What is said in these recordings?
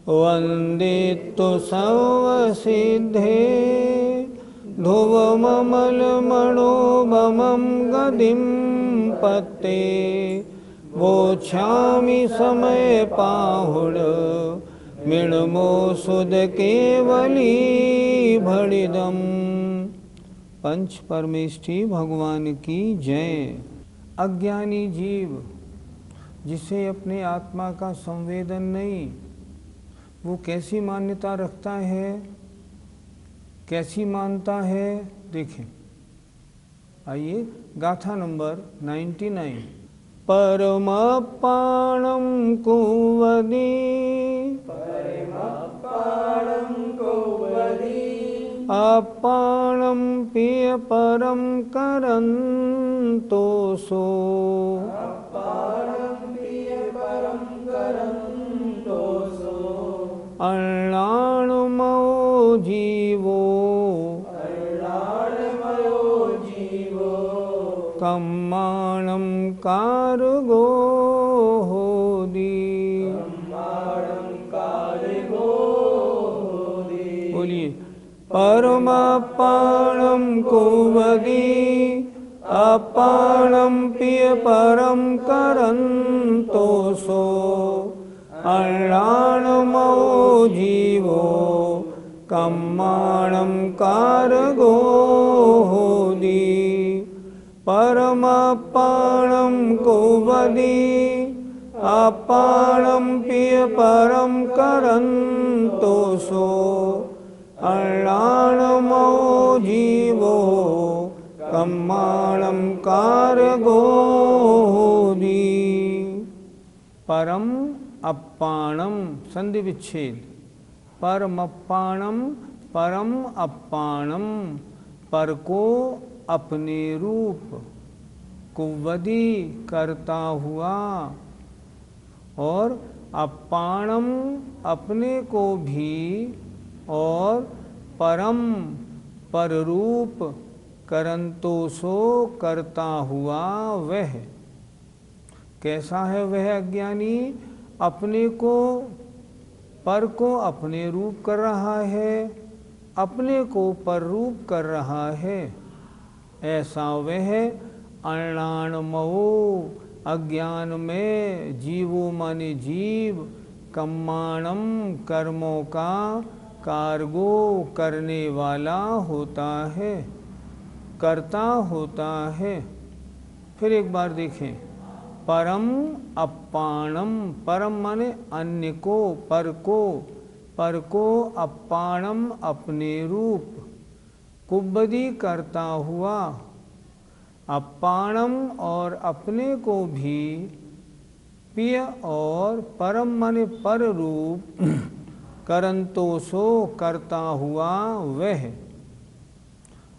वन्दितु सर्वसिद्धे ध्रुवममलमणोभमं गदिं पत्ते वोच्छामि समय पाहुड मृण्मो सुध केवली भणिदम। पंच परमेष्ठी भगवान की जय। अज्ञानी जीव जिसे अपने आत्मा का संवेदन नहीं, वो कैसी मान्यता रखता है, कैसी मानता है। देखें, आइए गाथा नंबर 99। परमपाणं कुवदी अपाणं पिय परं करन्तो सो अण्णाणमयो जीवो कम्माणं कार्गो होदि। बोलिए, परमपाणं कुवदी अपाणं पिय परं करन्तो सो अण्णाणमयो जीवो कम्माणं कार्गो होदि। परमपाणं कुवदी अपाणं पिय परं करन्तो सो अण्णाणमयो जीवो कम्माणं कार्गो होदि। परम अप्पाणम संधि विच्छेद। परमप्पाणम परम अप्पाणम पर को अपने रूप, कुव्वदी करता हुआ, और अप्पाणम अपने को भी, और परम पर रूप करंतो सो करता हुआ वह। कैसा है वह अज्ञानी? अपने को, पर को अपने रूप कर रहा है, अपने को पर रूप कर रहा है। ऐसा वह अण्णाणमयो अज्ञान में, जीवो माने जीव, कम्माणम कर्मों का, कार्गो करने वाला होता है, करता होता है। फिर एक बार देखें, परम अप्पाणम, परम माने अन्य को, पर को अप्पाणम अपने रूप, कुव्वदी करता हुआ, अप्पाणम और अपने को भी, पिय और परम माने पर रूप, करंतो सो करता हुआ वह।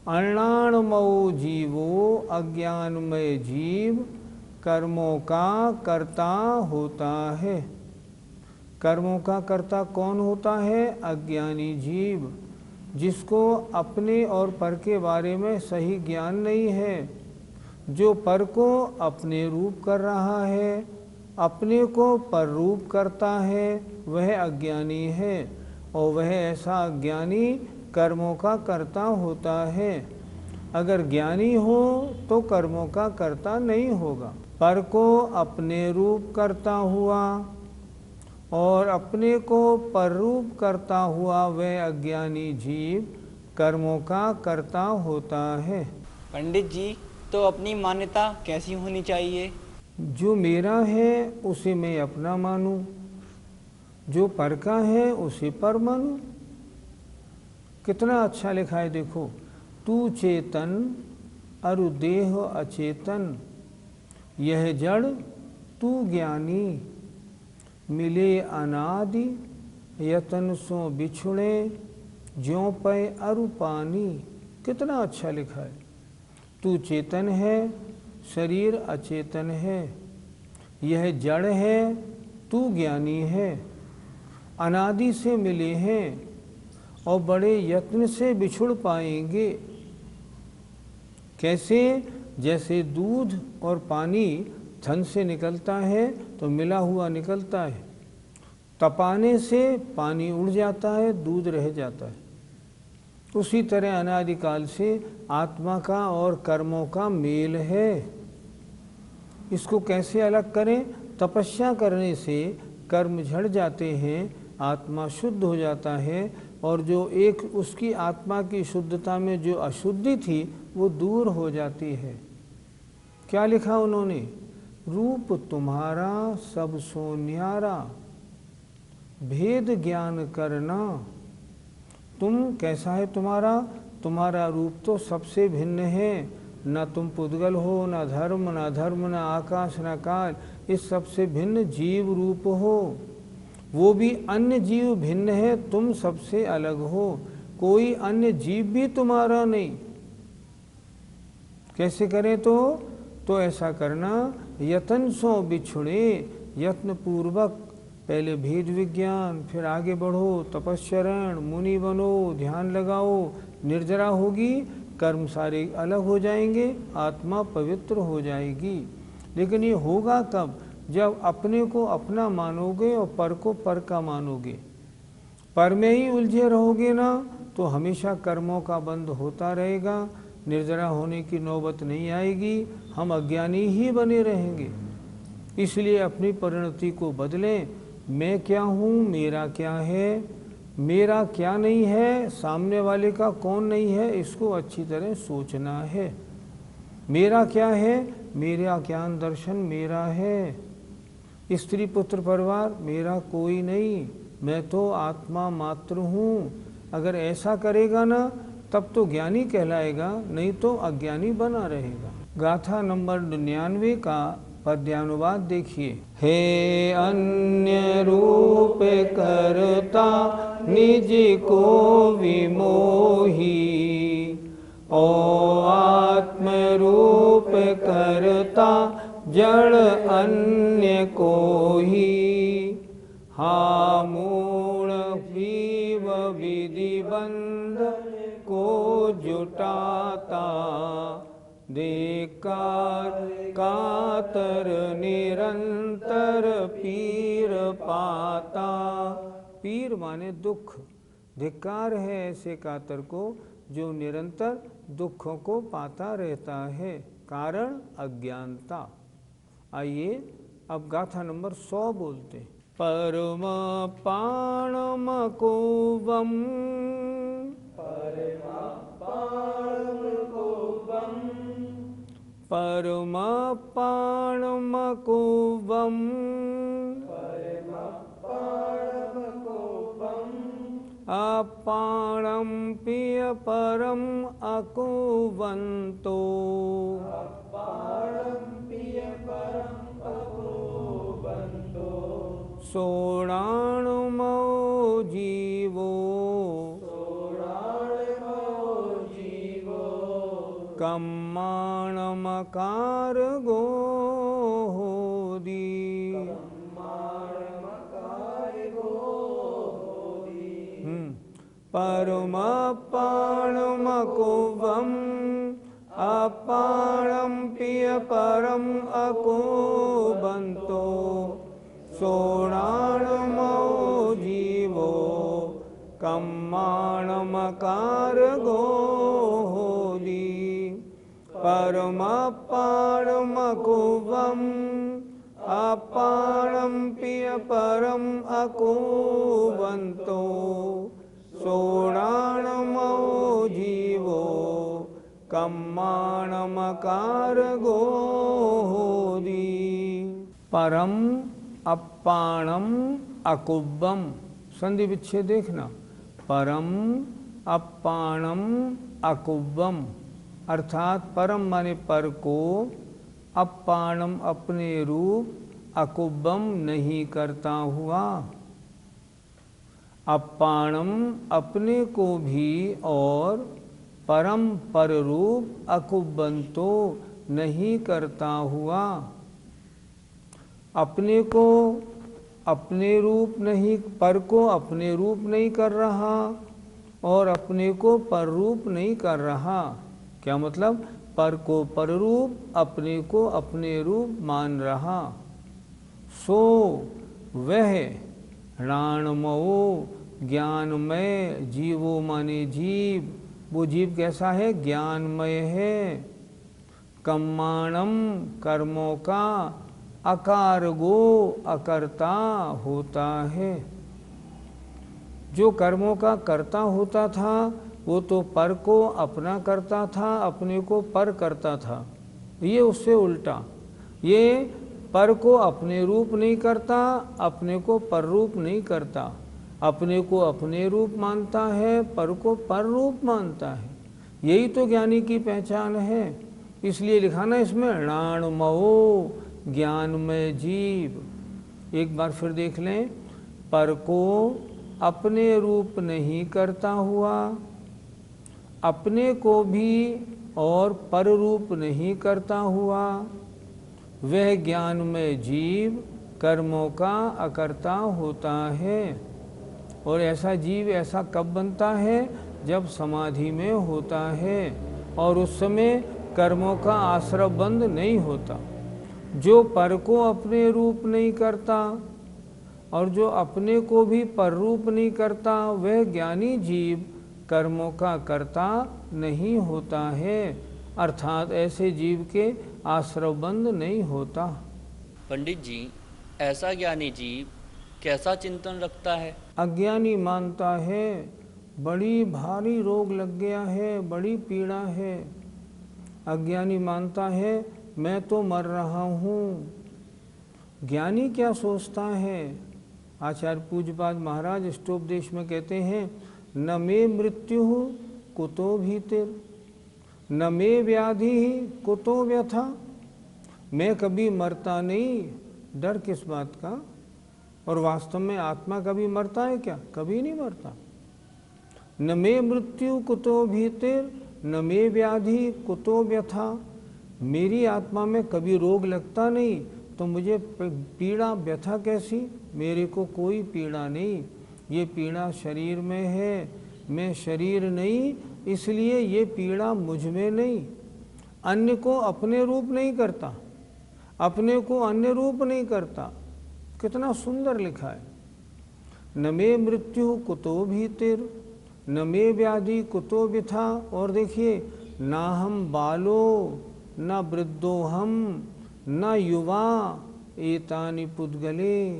अण्णाणमयो जीवो अज्ञानमय जीव कर्मों का कर्ता होता है। कर्मों का कर्ता कौन होता है? अज्ञानी जीव, जिसको अपने और पर के बारे में सही ज्ञान नहीं है, जो पर को अपने रूप कर रहा है, अपने को पर रूप करता है, वह अज्ञानी है। और वह ऐसा अज्ञानी कर्मों का कर्ता होता है। अगर ज्ञानी हो तो कर्मों का कर्ता नहीं होगा। पर को अपने रूप करता हुआ और अपने को पर रूप करता हुआ वह अज्ञानी जीव कर्मों का कर्ता होता है। पंडित जी, तो अपनी मान्यता कैसी होनी चाहिए? जो मेरा है उसे मैं अपना मानूं, जो पर का है उसे पर मानूं। कितना अच्छा लिखा है, देखो। तू चेतन अरु देह अचेतन, यह जड़ तू ज्ञानी, मिले अनादि यतन सो बिछुड़े, ज्यों पे अरु पानी। कितना अच्छा लिखा है। तू चेतन है, शरीर अचेतन है, यह जड़ है, तू ज्ञानी है, अनादि से मिले हैं और बड़े यत्न से बिछुड़ पाएंगे। कैसे? जैसे दूध और पानी थन से निकलता है तो मिला हुआ निकलता है, तपाने से पानी उड़ जाता है, दूध रह जाता है। उसी तरह अनादिकाल से आत्मा का और कर्मों का मेल है। इसको कैसे अलग करें? तपस्या करने से कर्म झड़ जाते हैं, आत्मा शुद्ध हो जाता है, और जो एक उसकी आत्मा की शुद्धता में जो अशुद्धि थी वो दूर हो जाती है। क्या लिखा उन्होंने? रूप तुम्हारा सब सो न्यारा, भेद ज्ञान करना। तुम कैसा है तुम्हारा? तुम्हारा रूप तो सबसे भिन्न है। न तुम पुद्गल हो, न धर्म, न धर्म, न आकाश, न काल, इस सबसे भिन्न जीव रूप हो। वो भी अन्य जीव भिन्न है, तुम सबसे अलग हो। कोई अन्य जीव भी तुम्हारा नहीं। कैसे करें? तो ऐसा करना, यतन सो बिछुड़े, यत्न पूर्वक पहले भेद विज्ञान, फिर आगे बढ़ो, तपस्चरण, मुनि बनो, ध्यान लगाओ, निर्जरा होगी, कर्म सारे अलग हो जाएंगे, आत्मा पवित्र हो जाएगी। लेकिन ये होगा कब? जब अपने को अपना मानोगे और पर को पर का मानोगे। पर में ही उलझे रहोगे ना तो हमेशा कर्मों का बंध होता रहेगा, निर्जरा होने की नौबत नहीं आएगी, हम अज्ञानी ही बने रहेंगे। इसलिए अपनी परिणति को बदलें। मैं क्या हूँ, मेरा क्या है, मेरा क्या नहीं है, सामने वाले का कौन नहीं है, इसको अच्छी तरह सोचना है। मेरा क्या है? मेरा ज्ञान दर्शन मेरा है। स्त्री पुत्र परिवार मेरा कोई नहीं, मैं तो आत्मा मात्र हूँ। अगर ऐसा करेगा ना तब तो ज्ञानी कहलाएगा, नहीं तो अज्ञानी बना रहेगा। गाथा नंबर 99 का पद्यानुवाद देखिए। हे अन्य रूप करता निज को विमोही, ओ आत्म रूप करता जड़ अन्य को ही। हा मूढ़ जीव विधि बंध को जुटाता, देकार कातर निरंतर पीर पाता। पीर माने दुख, धिक्कार है ऐसे कातर को जो निरंतर दुखों को पाता रहता है। कारण अज्ञानता। आइए अब गाथा नंबर 100 बोलते हैं। परम पाणम कोवम, परम पाणम कोवम, अपाणम पिय परम अकुवंतो, सोणाणुमो जीवो, कम्माणमकार गो होदी। परम पाणम कुवम, अपाणम पिय परम अकुबंतो, सोणाणमो जीवो, कम्माणमकार गो होदी। परम पाणम कुवम, अपाणम पिय परम अकुबंतो, सोणाणमो जीवो, कम्माणमकार गो होदी। परम अपाणम अकुब्बम, संधि विच्छेद देखना। परम अपाणम अकुब्बम, अर्थात परम माने पर को, अपाणम अपने रूप, अकुब्बम नहीं करता हुआ। अपाणम अपने को भी और परम पर रूप अकुब्बंतो नहीं करता हुआ। अपने को अपने रूप नहीं, पर को अपने रूप नहीं कर रहा और अपने को पर रूप नहीं कर रहा। क्या मतलब? पर को पर रूप, अपने को अपने रूप मान रहा। सो वह णाणमयो ज्ञानमय, जीवो माने जीव, वो जीव कैसा है? ज्ञानमय है। कर्माणम कर्मों का, अकारगो अकर्ता होता है। जो कर्मों का कर्ता होता था वो तो पर को अपना करता था, अपने को पर करता था। ये उससे उल्टा, ये पर को अपने रूप नहीं करता, अपने को पर रूप नहीं करता, अपने को अपने रूप मानता है, पर को पर रूप मानता है। यही तो ज्ञानी की पहचान है। इसलिए लिखा ना इसमें णाणमयो ज्ञानमय जीव। एक बार फिर देख लें, पर को अपने रूप नहीं करता हुआ, अपने को भी और पर रूप नहीं करता हुआ, वह ज्ञानमय जीव कर्मों का अकर्ता होता है। और ऐसा जीव ऐसा कब बनता है? जब समाधि में होता है, और उस समय कर्मों का आश्रय बंद नहीं होता। जो पर को अपने रूप नहीं करता और जो अपने को भी पर रूप नहीं करता, वह ज्ञानी जीव कर्मों का कर्ता नहीं होता है। अर्थात ऐसे जीव के आश्रयबंध नहीं होता। पंडित जी, ऐसा ज्ञानी जीव कैसा चिंतन रखता है? अज्ञानी मानता है बड़ी भारी रोग लग गया है, बड़ी पीड़ा है। अज्ञानी मानता है मैं तो मर रहा हूँ। ज्ञानी क्या सोचता है? आचार्य पूज्यपाद महाराज इष्टोपदेश में कहते हैं, न मे मृत्यु कुतो भीतिर, न मे व्याधि कुतो व्यथा। मैं कभी मरता नहीं, डर किस बात का? और वास्तव में आत्मा कभी मरता है क्या? कभी नहीं मरता। न मे मृत्यु कुतो भीतिर, न मे व्याधि कुतो व्यथा। मेरी आत्मा में कभी रोग लगता नहीं, तो मुझे पीड़ा व्यथा कैसी? मेरे को कोई पीड़ा नहीं। ये पीड़ा शरीर में है, मैं शरीर नहीं, इसलिए ये पीड़ा मुझ में नहीं। अन्य को अपने रूप नहीं करता, अपने को अन्य रूप नहीं करता। कितना सुंदर लिखा है। न मे मृत्यु कुतो भीतिर, न मे व्याधि कुतो व्यथा। और देखिए, ना हम बालो न वृद्धो हम न युवा एतानि पुद्गले।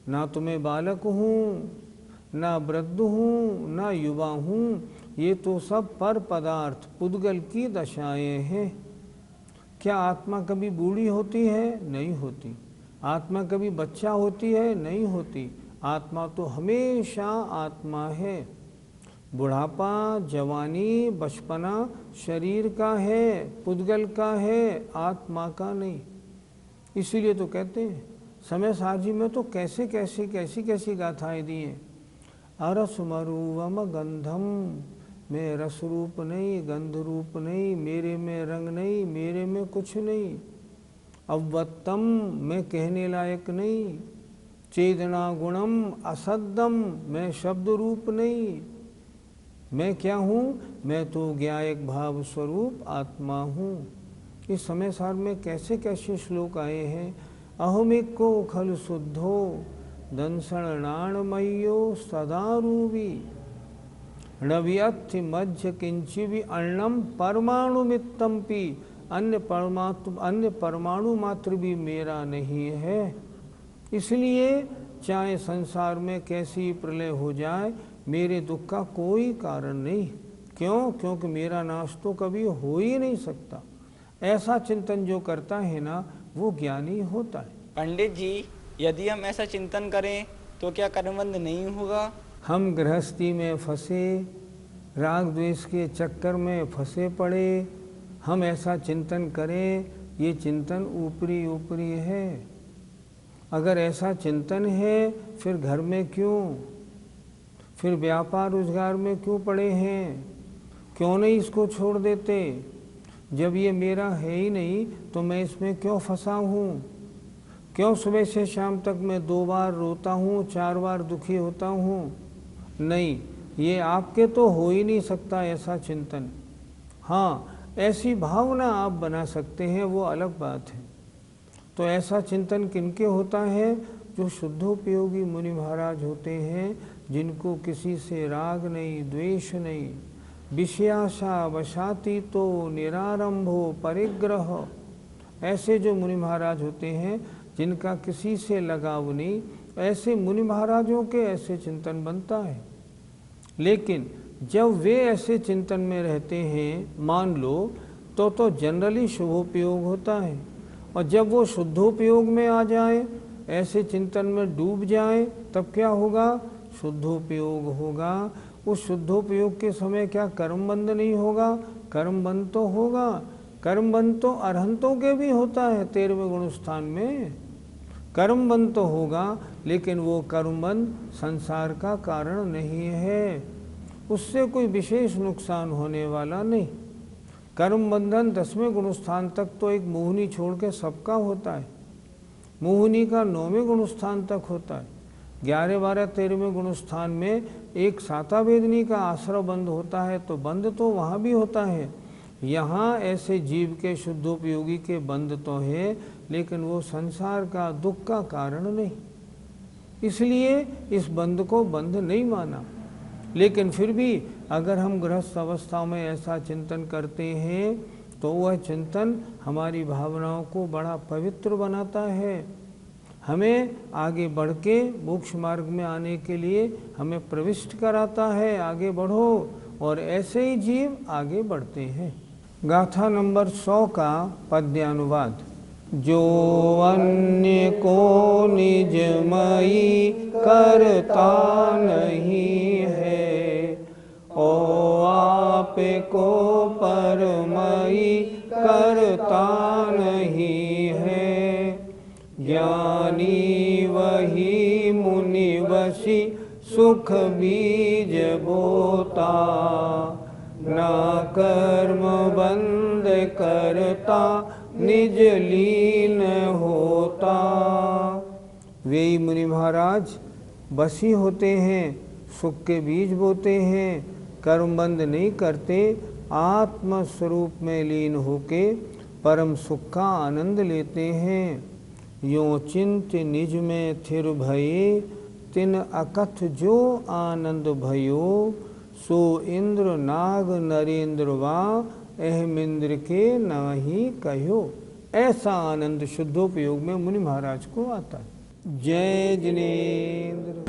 ना तो मैं बालक हूँ, न वृद्ध हूँ, न युवा हूँ। ये तो सब पर पदार्थ पुद्गल की दशाएं हैं। क्या आत्मा कभी बूढ़ी होती है? नहीं होती। आत्मा कभी बच्चा होती है? नहीं होती। आत्मा तो हमेशा आत्मा है। बुढ़ापा, जवानी, बचपना शरीर का है, पुद्गल का है, आत्मा का नहीं। इसीलिए तो कहते हैं समय साजी में तो कैसी कैसी गाथाएं दी हैं। अरस मरुवम गंधम, मैं रस रूप नहीं, गंध रूप नहीं, मेरे में रंग नहीं, मेरे में कुछ नहीं। अव्वत्तम, मैं कहने लायक नहीं। चेतना गुणम असद्दम, मैं शब्द रूप नहीं। मैं क्या हूँ? मैं तो ज्ञायक भाव स्वरूप आत्मा हूँ। इस समय सार में कैसे कैसे श्लोक आए हैं। अहमिको खल शुद्धो दंसण नाणमयो सदा रूपी, नव्यथि मध्य किंचिवि अन्नम परमाणु मित्तम्पि। अन्य परमाणु मात्र भी मेरा नहीं है। इसलिए चाहे संसार में कैसी प्रलय हो जाए, मेरे दुख का कोई कारण नहीं। क्यों? क्योंकि मेरा नाश तो कभी हो ही नहीं सकता। ऐसा चिंतन जो करता है ना, वो ज्ञानी होता है। पंडित जी, यदि हम ऐसा चिंतन करें तो क्या कर्मबंध नहीं होगा? हम गृहस्थी में फंसे, राग द्वेष के चक्कर में फंसे पड़े, हम ऐसा चिंतन करें, ये चिंतन ऊपरी ऊपरी है। अगर ऐसा चिंतन है, फिर घर में क्यों, फिर व्यापार रोजगार में क्यों पड़े हैं? क्यों नहीं इसको छोड़ देते? जब ये मेरा है ही नहीं तो मैं इसमें क्यों फंसा हूँ? क्यों सुबह से शाम तक मैं 2 बार रोता हूँ, 4 बार दुखी होता हूँ? नहीं, ये आपके तो हो ही नहीं सकता ऐसा चिंतन। हाँ, ऐसी भावना आप बना सकते हैं, वो अलग बात है। तो ऐसा चिंतन किनके होता है? जो शुद्धोपयोगी मुनि महाराज होते हैं, जिनको किसी से राग नहीं, द्वेष नहीं, विषयाशा वशातीतो निरारंभो परिग्रह, ऐसे जो मुनि महाराज होते हैं जिनका किसी से लगाव नहीं, ऐसे मुनि महाराजों के ऐसे चिंतन बनता है। लेकिन जब वे ऐसे चिंतन में रहते हैं, मान लो, तो जनरली शुभोपयोग होता है। और जब वो शुद्धोपयोग में आ जाए, ऐसे चिंतन में डूब जाए, तब क्या होगा? शुद्धोपयोग होगा। उस शुद्धोपयोग के समय क्या कर्मबंध नहीं होगा? कर्मबंध तो होगा। कर्मबंध तो अरहंतों के भी होता है। 13वें गुण स्थान में कर्मबंध तो होगा, लेकिन वो कर्मबंध संसार का कारण नहीं है, उससे कोई विशेष नुकसान होने वाला नहीं। कर्म बंधन 10वें गुण स्थान तक तो एक मोहिनी छोड़ के सबका होता है। मोहिनी का 9वें गुण स्थान तक होता है। 11, 12, 13वें गुण स्थान में एक सातावेदनी का आश्रय बंद होता है, तो बंद तो वहाँ भी होता है। यहाँ ऐसे जीव के शुद्धोपयोगी के बंद तो है, लेकिन वो संसार का दुख का कारण नहीं, इसलिए इस बंद को बंद नहीं माना। लेकिन फिर भी अगर हम गृहस्थ अवस्था में ऐसा चिंतन करते हैं, तो वह चिंतन हमारी भावनाओं को बड़ा पवित्र बनाता है, हमें आगे बढ़ के मोक्ष मार्ग में आने के लिए हमें प्रविष्ट कराता है। आगे बढ़ो, और ऐसे ही जीव आगे बढ़ते हैं। गाथा नंबर 100 का पद्यानुवाद। जो अन्य को निजमयी करता नहीं है, ओ आप को परमयी करता नहीं है। ज्ञानी वही मुनि वशी सुख बीज बोता, ना कर्म बंद करता निज लीन होता। वे मुनि महाराज वशी होते हैं, सुख के बीज बोते हैं, कर्मबंध नहीं करते, आत्म स्वरूप में लीन होके परम सुख का आनंद लेते हैं। यों चिंत निज में थिर भये, तिन अकथ जो आनंद भयो। सो इंद्र नाग नरेंद्र वा, अहमिंद्र के नाही कहो। ऐसा आनंद शुद्धोपयोग में मुनि महाराज को आता है। जय जिनेन्द्र।